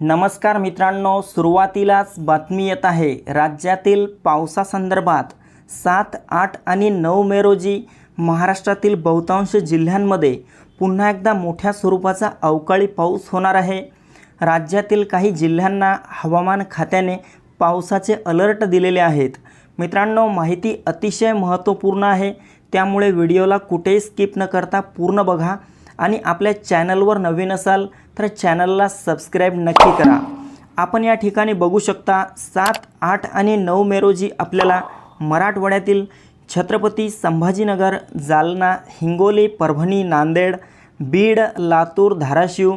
नमस्कार मित्रांनो, सुरुवातीलाच बातमी येत आहे। राज्यातील पावसासंदर्भात 7, 8 आणि 9 मे रोजी महाराष्ट्रातील बहुतांश जिल्ह्यांमध्ये पुन्हा एकदा मोठ्या स्वरूपाचा अवकाळी पाऊस होणार आहे। राज्यातील काही जिल्ह्यांना हवामान खात्याने पावसाचे अलर्ट दिलेले आहेत। मित्रांनो, माहिती अतिशय महत्त्वपूर्ण आहे, त्यामुळे व्हिडिओला कुठेही स्किप न करता पूर्ण बघा आणि आपल्या चॅनलवर नवीन असाल तर चॅनलला सबस्क्राइब नक्की करा। आपण या ठिकाणी बघू शकता 7, 8 आणि 9 मे रोजी आपल्याला मराठवाड्यातील छत्रपती संभाजीनगर, जालना, हिंगोली, परभणी, नांदेड, बीड, लातूर, धाराशिव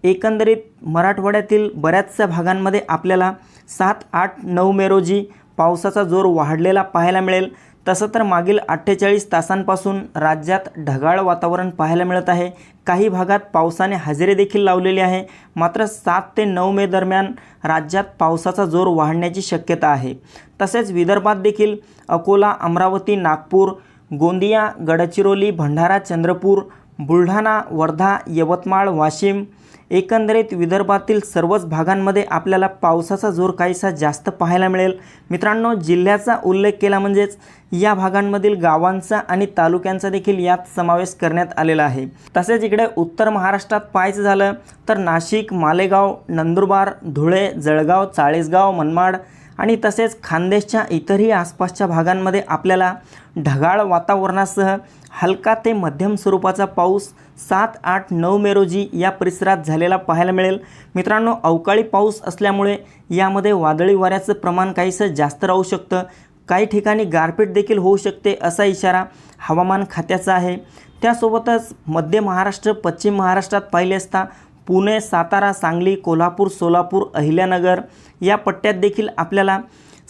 एकंदरीत मराठवाड्यातील बऱ्याचशा भागांमध्ये आपल्याला 7, 8, 9 मे रोजी पावसाचा जोर वाढलेला पाहायला मिळेल। तसं तर मागील 48 तासांपासून राज्यात ढगाळ वातावरण पाहायला मिळत आहे। काही भागात पावसाने हजेरी देखील लावलेली आहे। मात्र 7 ते 9 मे दरम्यान राज्यात पावसाचा जोर वाढण्याची शक्यता आहे। तसेच विदर्भात देखील अकोला, अमरावती, नागपूर, गोंदिया, गडचिरोली, भंडारा, चंद्रपूर, बुलढाणा, वर्धा, यवतमाळ, वाशिम एकंदरीत विदर्भातील सर्वच भागांमध्ये आपल्याला पावसाचा जोर काहीसा जास्त पाहायला मिळेल। मित्रांनो, जिल्ह्याचा उल्लेख केला म्हणजेच या भागांमधील गावांचा आणि तालुक्यांचा देखील यात समावेश करण्यात आलेला आहे। तसेच इकडे उत्तर महाराष्ट्रात पाहायचं झालं तर नाशिक, मालेगाव, नंदुरबार, धुळे, जळगाव, चाळीसगाव, मनमाड आणि तसेच खानदेशच्या इतरही आसपासच्या भागांमध्ये आपल्याला ढगाळ वातावरणासह हलका ते मध्यम स्वरूपाचा पाऊस 7, 8, 9 मे रोजी या परिसरात झालेला पाहायला मिळेल। मित्रांनो, अवकाळी पाऊस असल्यामुळे यामध्ये वादळी वाऱ्याचं प्रमाण काहीसं जास्त राहू शकतं। काही ठिकाणी गारपीट देखील होऊ शकते असा इशारा हवामान खात्याचा आहे। त्यासोबतच मध्य महाराष्ट्र, पश्चिम महाराष्ट्रात पाहिले असता पुणे, सातारा, सांगली, कोल्हापूर, सोलापूर, अहिल्यानगर या पट्ट्यात देखील आपल्याला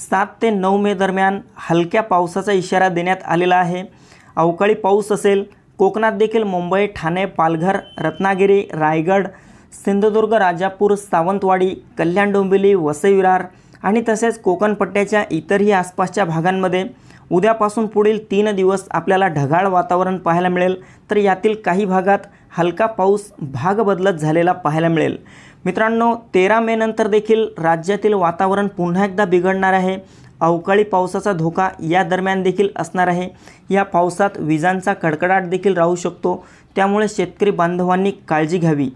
7 ते 9 मे दरम्यान हलक्या पावसाचा इशारा देण्यात आलेला आहे। अवकाळी पाऊस असेल। कोकणात देखील मुंबई, ठाणे, पालघर, रत्नागिरी, रायगड, सिंधुदुर्ग, राजापूर, सावंतवाडी, कल्याण, डोंबिवली, वसई विरार आणि तसेच कोकण पट्ट्याच्या इतरही आसपासच्या भागांमध्ये उद्यापासून पुढील 3 दिवस आपल्याला ढगाळ वातावरण पाहायला मिळेल। तर यातील काही भागात हलका पाऊस भाग बदलत झालेला पाहायला मिळेल। मित्रांनो, 13 मे नंतर देखील राज्यातील वातावरण पुन्हा एकदा बिघडणार आहे। अवकाळी पावसाचा धोका या दरम्यान देखील असणार आहे। या पावसात विजांचा कडकडाट देखील राहू शकतो, त्यामुळे शेतकरी बांधवांनी काळजी घ्यावी।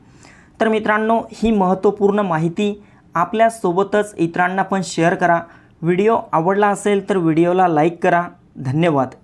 तर मित्रांनो, ही महत्त्वपूर्ण माहिती आपल्यासोबतच इतरांना पण शेअर करा। व्हिडिओ आवडला असेल तर व्हिडिओला लाईक करा। धन्यवाद।